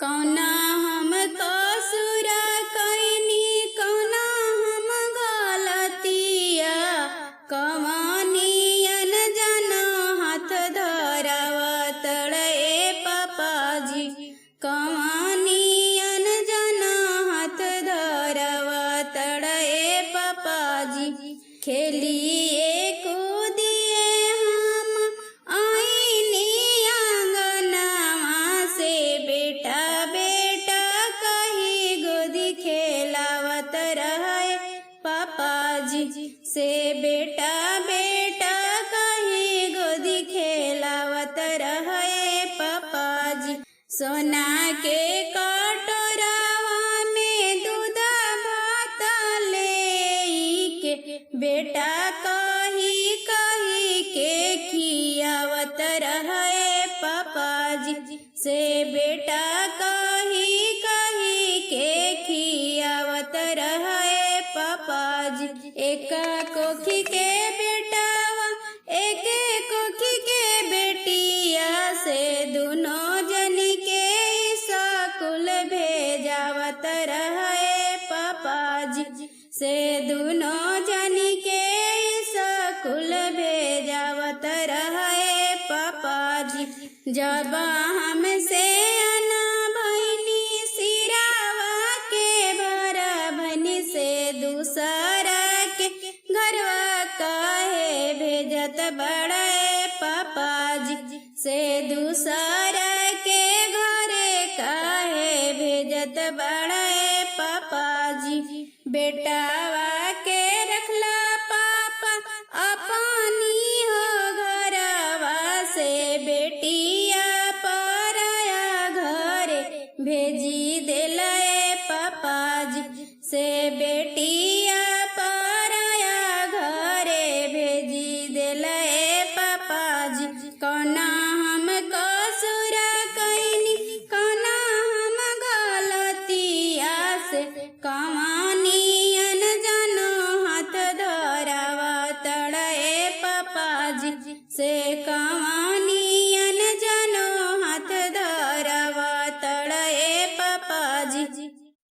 कौना हम कसूर कैनी कौना हम गलतिया कवनियन जन हाथ धरावत रे पापाजी कवनियन जन हाथ धरावत रे पापाजी खेलिए कूदिए हम आईनी आंगनवा से बेटा बेटा कही गोदी खेलावत रहे पापाजी से बेटा बेटा कही गोदी खेलावत रहे पापाजी सोना के कटोरावा में दूध भात ले के बेटा कही कही के खियावत रहे पापाजी से बेटा कही कही के खियावत रहे पापाजी एक कोखी के बेटावा एक कोखी के बेटिया से दोनों जनी के स्कूल भेजावत रहे पापाजी से दोनों जनी के स्कूल भेजावत रहे पापाजी जब हमसे अना भैनी सिरावा के भरा भनी से दूसरा के घरवा काहे भेजत बड़े पापाजी से दूसरा के घरे काहे भेजत बड़े पापाजी बेटावा के रखला पापा अपनी हो घरवा से बेटिया पराया घरे भेजी देले पापाजी से बेटिया पराया घरे भेजी देले पापाजी कौना हम कसूर कैनी कौना हम गलतिया से कवनियन जनो हाथ धरावत रे पापाजी से कवनी